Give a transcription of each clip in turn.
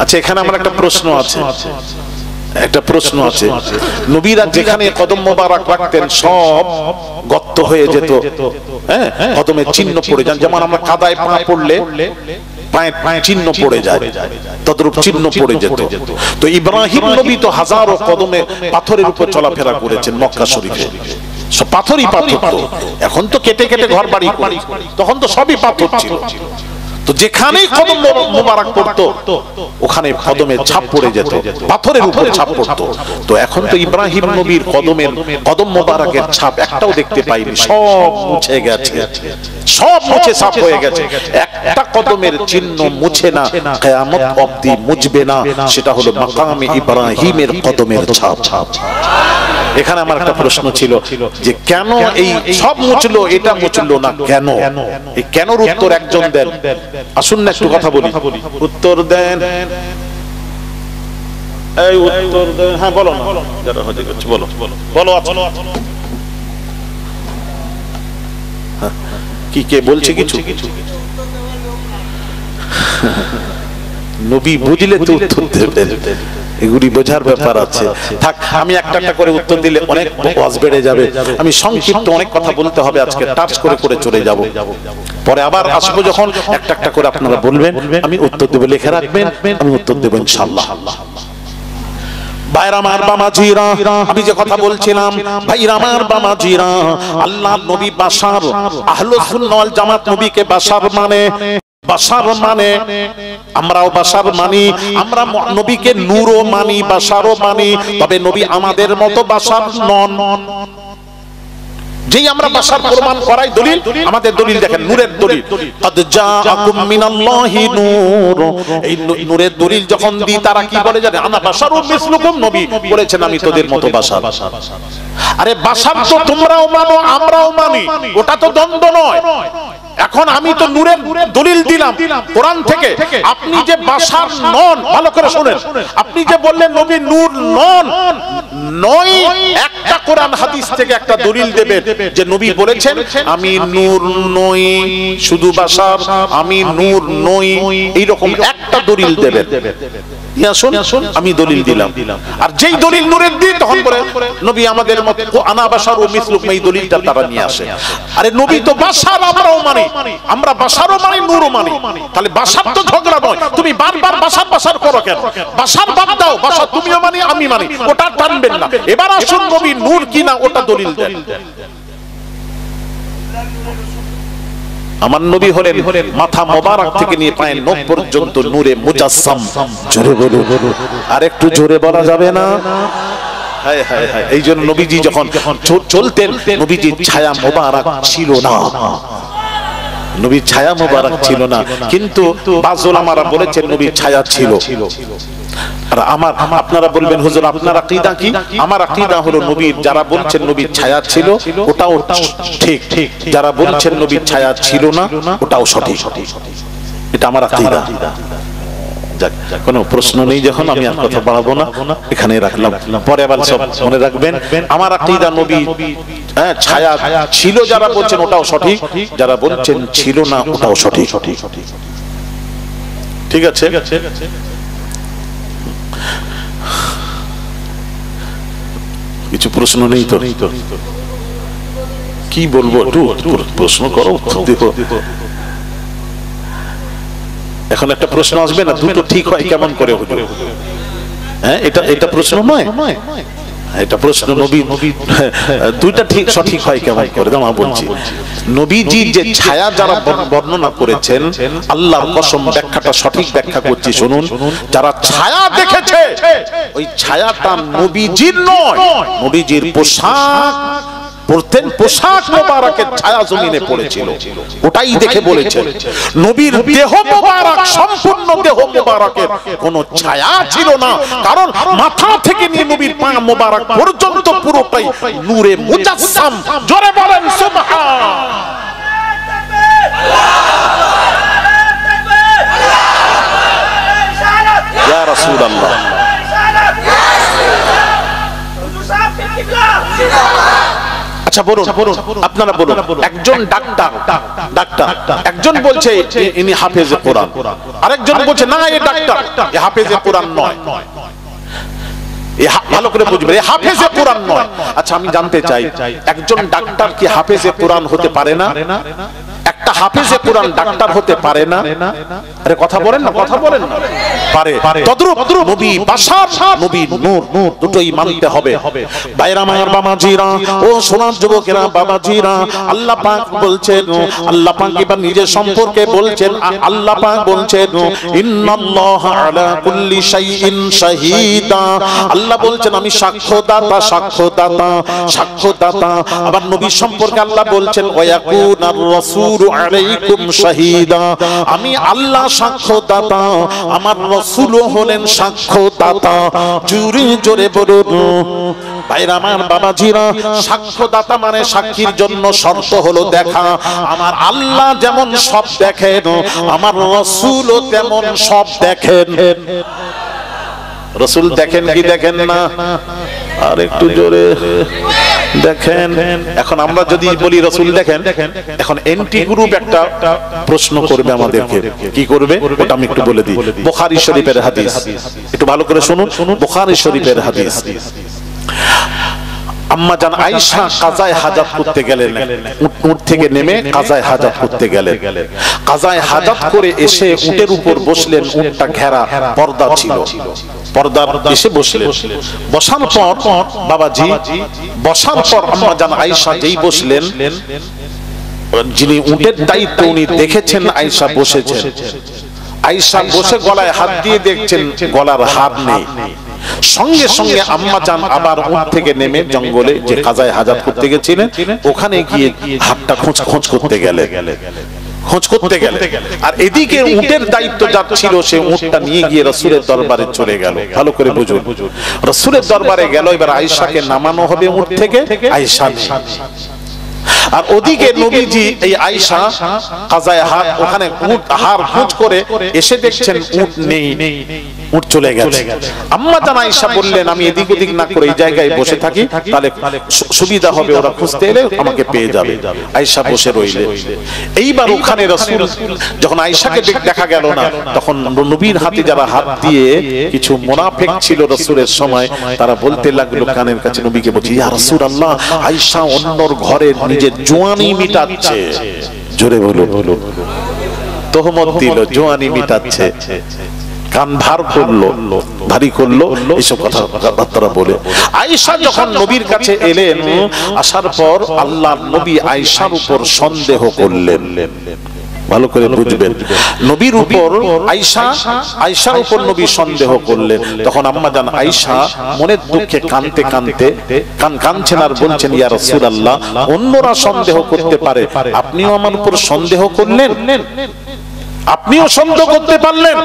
আচ্ছা, এখানে আমার একটা প্রশ্ন আছে, নবীরা যেখানে কদম মোবারক রাখতেন সব গর্ত হয়ে যেত, হ্যাঁ, কদমের চিহ্ন পড়ে যান। যেমন আমরা কাদায় পা পড়লে পায়ের চিহ্ন পড়ে যায়, তদ্রূপ চিহ্ন পড়ে যেত। তো ইব্রাহিম নবী তো হাজারো কদমে পাথরের উপর চলাফেরা করেছেন মক্কা শরীফে, সব পাথরই পাথর। তো এখন তো কেটে কেটে ঘর বাড়ি করি, তখন তো সবই পাথর ছিল। তো যেখানেই কদম মোবারক পড়তো ওখানে কদমের ছাপ পড়ে যেত, পাথরের উপর ছাপ পড়তো। তো এখন তো ইব্রাহিম নবীর কদম মোবারকের ছাপ একটাও দেখতে পাইনি, সব মুছে গেছে, সব মুছে সাফ হয়ে গেছে। একটা কদমের চিহ্ন মুছে না, কিয়ামত অবধি মুছবে না, সেটা হলো মাকামে ইব্রাহিমের কদমের ছাপ। এখানে আমার একটা প্রশ্ন ছিল যে কেন এই সব মুছলো, এটা মুছলো না কেন? এই কেনর উত্তর একজন দেন। আসুন না একটু কথা বলি, উত্তর দেন, এই উত্তর দেন। হ্যাঁ বলো না, যারা হতে গেছে বলো বলো। কি কে বলছে কিছু? নবী বুঝলে তো উত্তর দেবেন, এগুলি বোঝার ব্যাপার আছে। থাক, আমি একটা একটা করে উত্তর দিলে অনেক ওয়াজ বেড়ে যাবে। আমি সংক্ষিপ্ত অনেক কথা বলতে হবে আজকে, টাচ করে করে চলে যাব। পরে আবার আসবো যখন একটা একটা করে আপনারা বলবেন, আমি উত্তর দেব, লিখে রাখবেন, আমি উত্তর দেব ইনশাআল্লাহ। ভাইরা আমার বামাজিরা, আমি যে কথা বলছিলাম, ভাইরা আমার বামাজিরা, আল্লাহর নবী বাশার, আহলুস সুন্নাহ ওয়াল জামাত নবীকে বাশার মানে আমরাও বাশার মানি, আমরা নবীকে নূরও মানি, বাশারও মানি। তবে নবী আমাদের মতো বাশার নন। যেই আমরা বাশার প্রমাণ করাই দলিল, আমাদের দলিল দেখেন, নূরের দলিল, কদ জাআকুম মিনাল্লাহি নূর। এই নূরের দলিল যখন দি তারা কি বলে জানেন? আনা বাশারুম মিসলুকুম। নবী বলেছেন আমি তোদের মতো বাশার। আরে বাশার তো তোমরাও মানো আমরাও মানি, ওটা তো দ্বন্দ্ব নয়। এখন আমি তো নূরের দলিল দিলাম কোরআন থেকে, আপনি যে বাশার নন, ভালো করে শুনেন, আপনি যে বললেন নবী নূর নয়, একটা কোরআন হাদিস থেকে একটা দলিল দেবেন যে নবী বলেছেন আমি নূর নই, শুধু বাশার, আমি নূর নই, এইরকম একটা দলিল দেবেন। আসুন, আমি দলিল দিলাম। আর যেই দলিল নূরের দিই তখন বলে নবী আমাদের মতো আনা বাশারু মিসলুকুম, এই দলিলটা তারা নিয়ে আসে। আরে নবী তো বাশার, আমরাও মানি, আমরা বাশারও মানি নূরও মানি। তাহলে বাশার তো ঝগড়া নয়, তুমি বারবার বাশার করো কেন? বাশার বাদ দাও, বাশার তুমিও মানি আমি মানি, ওটা টানবেন না। এবার আসুন নবী নূর কিনা ওটা দলিল দেন। আমার নবী হলেন মাথা মোবারক থেকে নিয়ে পায়ের নখ পর্যন্ত নূরে মুজাসসাম। জোরে বলুন, আর একটু জোরে বলা যাবে না? হায় হায় হায়। এই জন্য নবীজি যখন চলতেন, নবীজির ছায়া মোবারক ছিল না, নবীর ছায়া মোবারক ছিল না। কিন্তু বাযুল উলামারা বলেছেন নবীর ছায়া ছিল। আর আপনারা বলবেন হুজুর আপনার আকীদা কি? আমার আকীদা হলো নবীর, যারা বলছেন নবীর ছায়া ছিল ওটাও ঠিক, যারা বলছেন নবীর ছায়া ছিল না ওটাও সঠিক। এটা আমার আকীদা। যাক, কোনো প্রশ্ন নেই যখন, আমি আর কথা বাড়াবো না, এখানে রাখলাম। পরে আবার সব মনে রাখবেন, আমার আকীদা নবী ছায়া ছিল যারা বলছেন ওটাও সঠিক, যারা বলছেন ছিল না ওটাও সঠিক। ঠিক আছে? কিছু প্রশ্ন নেই তো? কি বলবো, একটু প্রশ্ন করো, এখন একটা প্রশ্ন আসবে না, দুটো ঠিক হয় কেমন করে হলো? হ্যাঁ, এটা প্রশ্ন নয়, এটা প্রশ্ন। নবী দুইটা ঠিক সঠিক হয় কেমন করে? আমি বলছি, নবীজি যে ছায়া যারা বর্ণনা করেছেন, আল্লাহর কসম ব্যাখ্যাটা সঠিক ব্যাখ্যা করছি শুনুন। যারা ছায়া দেখেছে ওই ছায়াটা নবীজির নয়, নবীজির পোশাক পরতেন, পোশাক মোবারকের ছায়া জমিনে পড়েছিল, ওটাই দেখে বলেছেন। নবীর দেহ মোবারক, সম্পূর্ণ দেহ মোবারকের কোন ছায়া ছিল না, কারণ মাথা থেকে নিয়ে নবীর পা মোবারক পর্যন্ত পুরোটাই নূরে মুজাসসাম। জোরে বলেন সুবহান। ইয়া রাসূলুল্লাহ, আচ্ছা বলুন, আপনারা বলুন, একজন ডাক্তার একজন বলছে ইনি হাফেজে কোরআন, আরেকজন বলছে না এ ডাক্তার, এ হাফেজে কোরআন নয়। ভালো করে বুঝবে, এ হাফেজে কোরআন নয়। আচ্ছা আমি জানতে চাই, একজন ডাক্তার কি হাফেজে কোরআন হতে পারে না? একটা হাফেজে কোরআন ডাক্তার হতে পারে না? আরে কথা বলেন না, কথা বলেন না। পারে। তদ্রূপ নবী বাশার, নবী নূর, দুটোই মানতে হবে। ভাইরা আমার, বাবাজিরা, ও সোনার যুবকেরা, বাবাজিরা, আল্লাহ পাক বলছেন, আল্লাহ পাক এবার নিজের সম্পর্কে বলছেন, আল্লাহ পাক বলছেন ইন্নাল্লাহা আলা কুল্লি শাইইন শাহীদা। আল্লাহ বলছেন আমি সাক্ষ্যদাতা, সাক্ষ্যদাতা, সাক্ষ্যদাতা। আবার নবীর সম্পর্কে আল্লাহ বলছেন ওয়ায়াকুনার রাসূলু আলাইকুম শাহীদা। আমি আল্লাহ সাক্ষ্যদাতা, আমার রাসূলও হলেন সাক্ষ্যদাতা। জোরে জোরে বলুন ভাইরা আমার, বাবাজিরা, সাক্ষ্যদাতা মানে সাক্ষীর জন্য শর্ত হলো দেখা। আমার আল্লাহ যেমন সব দেখেন, আমার রাসূলও তেমন সব দেখেন। রাসূল দেখেন কি দেখেন না? আর একটু জোরে দেখেন। এখন আমরা যদি বলি রাসূল দেখেন, এখন এন্টি গ্রুপ একটা প্রশ্ন করবে আমাদেরকে। কি করবে ওটা আমি একটু বলে দিই। বুখারী শরীফের হাদিস, একটু ভালো করে শুনুন। বুখারী শরীফের হাদিস, আম্মা জান আয়েশা কাজায়ে হাজাত করতে গেলেন, উট থেকে নেমে কাজায়ে হাজাত করতে গেলেন। কাজায়ে হাজাত করে এসে উটের উপর বসলেন, উটটা ঘেরা, পর্দা ছিল, পর্দার এসে বসলেন। বসার পর বাবাজি, বসার পর আম্মা জান আয়েশা যেই বসলেন, যিনি উটের দায়িত্ব উনি দেখেছেন আয়েশা বসেছেন। আয়েশা বসে গলায় হাত দিয়ে দেখছেন গলার হার নেই। সঙ্গে সঙ্গে আম্মা জান আবার উট থেকে নেমে জঙ্গলে যে কাজায়ে হাজাত করতে গেছিলেন, ওখানে গিয়ে হাতটা খোঁজ করতে গেলেন, খোঁজ করতে গেলেন। আর এদিকে উটের দায়িত্ব যার ছিল, সে উটটা নিয়ে গিয়ে রাসূলের দরবারে চলে গেল। ভালো করে বুঝুন, রাসূলের দরবারে গেল। এবার আয়েশাকে নামানো হবে উট থেকে, আয়েশা আর ওদিকে নবীজি এই আয়েশা কাজায়ে হাত, ওখানে উট হার খোঁজ করে এসে দেখছেন উট নেই, উট চলে গেছে। আম্মা জান আয়েশা বললেন আমি এদিক ওদিক না করে এই জায়গায় বসে থাকি, তাহলে সুবিধা হবে, ওরা খুঁজতে এলে আমাকে পেয়ে যাবে। আয়েশা বসে রইলেন। এইবার ওখানে রাসূল যখন আয়েশাকে দেখা গেল না, তখন নবীর হাতে যারা হাত দিয়ে কিছু মুনাফিক ছিল রাসূলের সময়, তারা বলতে লাগলো কানের কাছে, নবীকে বলছে ইয়া রাসূলুল্লাহ, আয়েশা অন্যর ঘরে নিজের জওয়ানি মিটাচ্ছে। জোরে বলো, তোহমত দিল, জওয়ানি মিটাচ্ছে, কান ভার করলো, ভারী করলো, এইসব কথাবার্তা বলে। আয়েশা যখন নবীর কাছে এলেন, আসার পর আল্লাহর নবী আয়েশার উপর সন্দেহ করলেন। ভালো করে বুঝবেন, নবীর উপর আয়েশার উপর নবী সন্দেহ করলেন। তখন আম্মা জান আয়েশা মনের দুঃখে কাঁদতে কাঁদতে কাঁদছেন আর বলছেন ইয়া রাসূলুল্লাহ, অন্যরা সন্দেহ করতে পারে, আপনিও আমার উপর সন্দেহ করলেন, আপনিও সন্দেহ করতে পারলেন।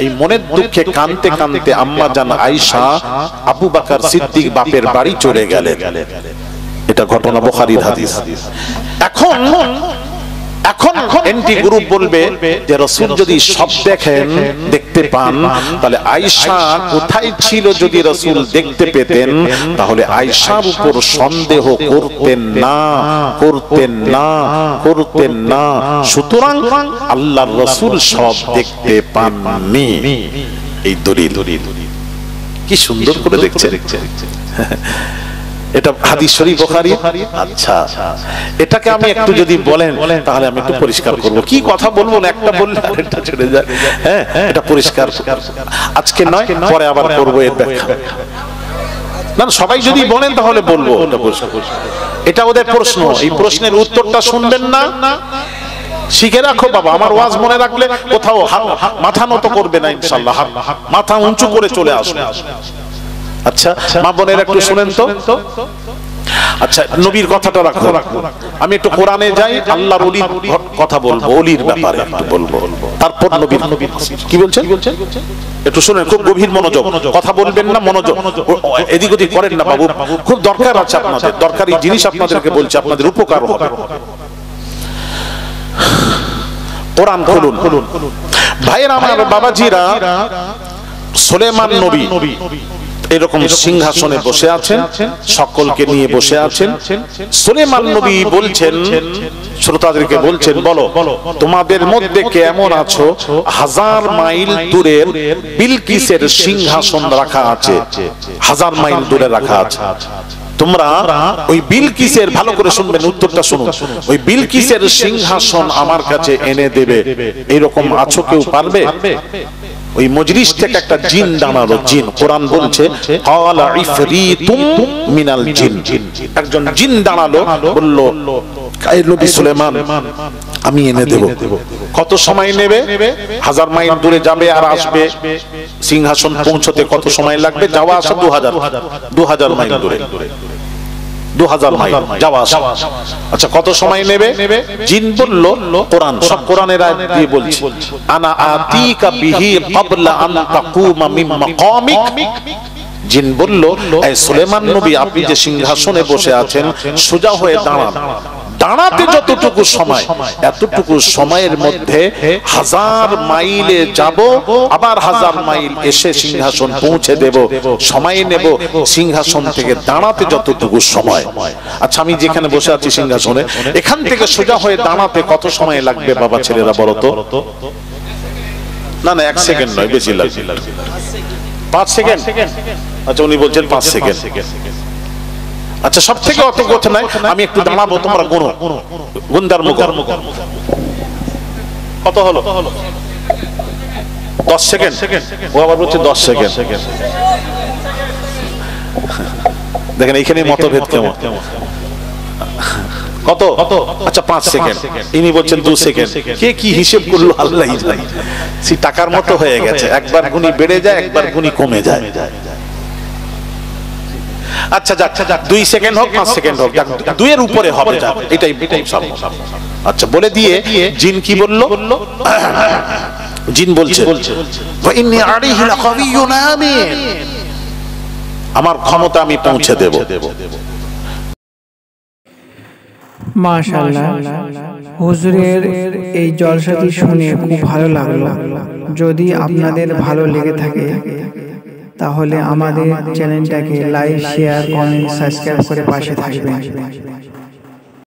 এই মনের দুঃখে কাঁদতে কাঁদতে আম্মা জান আয়েশা আবু বকর সিদ্দিক বাপের বাড়ি চলে গেলেন। এটা ঘটনা বুখারীর হাদিস। এখন এন্টি গ্রুপ বলবে যে রাসূল যদি সব দেখতে পান, তাহলে আয়েশা কোথায় ছিল? যদি রাসূল দেখতে পেতেন, তাহলে আয়েশার উপর সন্দেহ করতেন না। সুতরাং আল্লাহর রাসূল সব দেখতে পাননি। এই দলিল কি সুন্দর করে দেখছেন। এটা হাদিস শরীফ বুখারী। আচ্ছা, এটাকে আমি একটু যদি বলেন তাহলে আমি একটু পরিষ্কার করব। কি কথা বলবো না, একটা বললে আরেকটা চলে যায়। হ্যাঁ, এটা পরিষ্কার আজকে নয়, পরে আবার করব এর ব্যাখ্যা। না, সবাই যদি বলেন তাহলে বলবো। এটা ওদের প্রশ্ন, এই প্রশ্নের উত্তরটা শুনবেন না, শিখে রাখো বাবা। আমার ওয়াজ মনে রাখলে কোথাও মাথা নত করবে না ইনশাআল্লাহ, মাথা উঁচু করে চলে আসবে। আচ্ছা মা বোনেরা একটু শুনেন তো। আচ্ছা, নবীর কথাটা রাখো, আমি একটু কোরআনে যাই, আল্লাহর ওলির কথা বলবো, ওলির ব্যাপারে একটু বলবো, তারপর নবীর কি বলছেন একটু শুনেন, খুব গভীর মনোযোগ, কথা বলবেন না, মনোযোগ এদিক ওদিক করেন না বাবু, খুব দরকার আছে আপনাদের, দরকারি জিনিস আপনাদেরকে বলছি, আপনাদের উপকার হবে। কোরআন খুলুন ভাইয়েরা আমার, বাবাজিরা, সুলেমান নবী এরকম সিংহাসনে বসে আছেন, সকলকে নিয়ে বসে আছেন। সুলাইমান নবী বলছেন, শ্রোতাদেরকে বলছেন, বলো তোমাদের মধ্যে কে এমন আছো 1000 মাইল দূরের বিলকিসের সিংহাসন রাখা আছে, 1000 মাইল দূরে রাখা আছে। তোমরা ওই বিলকিসের, ভালো করে শুনবেন, উত্তরটা শুনুন, ওই বিলকিসের সিংহাসন আমার কাছে এনে দেবে, এরকম আছো কেউ পারবে? ওই মজলিস থেকে একটা জিন দাঁড়ালো। জিন, কোরআন বলছে ক্বালা ইফরিতুম মিনাল জিন, একজন জিন দাঁড়ালো, বলল নবী সুলাইমান আমি এনে দেব। কত সময় নেবে? 1000 মাইল দূরে যাবে আর আসবে, সিংহাসন পৌঁছতে কত সময় লাগবে? যাওয়া আসা 2000 মাইল দূরে, 2000 মাইল যাওয়া আসা। আচ্ছা, কত সময় নেবে? জিন বলল, কোরআন, সব কোরআনের আয়াত দিয়ে বলছি, আনা আতিকা বিহি ক্বাবলা আন তাকুমা মিন মাকামিক। জিন বলল, এই সুলাইমান নবী আপনি যে সিংহাসনে বসে আছেন, সোজা হয়ে দাঁড়ান, দাঁড়াতে যতটুকু সময়, এতটুকু সময়ের মধ্যে 1000 মাইলে যাব, আবার 1000 মাইল এসে সিংহাসন পৌঁছে দেব, সময় নেব সিংহাসন থেকে দাঁড়াতে যতটুকু সময়। আচ্ছা, আমি যেখানে বসে আছি সিংহাসনে, এখান থেকে সোজা হয়ে দাঁড়াতে কত সময় লাগবে বাবা ছেলেরা বলো তো? না না, 1 সেকেন্ড নয়, বেশি লাগবে, 5 সেকেন্ড। আচ্ছা, উনি বলছেন 5 সেকেন্ড। আচ্ছা, সব থেকে অত কথা নাই, আমি একটু দাঁড়াবো, তোমরা গুনো, গুন্দার মুখ কত হলো? 10 সেকেন্ড। ও আবার বলছে 10 সেকেন্ড। দেখেন এইখানে মতভেদ কেমন, কত? আচ্ছা 5 সেকেন্ড, ইনি বলছেন 2 সেকেন্ড। কে কি হিসেব করলো আল্লাহই জানে, সে টাকার মতো হয়ে গেছে, একবার গুনি বেড়ে যায়, একবার গুনি কমে যায়। আচ্ছা যাক, 2 সেকেন্ড হোক 5 সেকেন্ড হোক, 2 এর উপরে হবে, যাক, এটাই সম্ভব। আচ্ছা, বলে দিয়ে জিন কি বলল? জিন বলছে ওয়া ইন্নী আলাইহি লাকাবিয়্যুন আমিন, আমার ক্ষমতা আমি পৌঁছে দেব। মাশাআল্লাহ, হুজুরের এই জলসাটি শুনে খুব ভালো লাগলো। যদি আপনাদের ভালো লেগে থাকে তাহলে আমাদের চ্যানেলটাকে লাইক, শেয়ার, কমেন্ট, সাবস্ক্রাইব করে পাশে থাকবেন।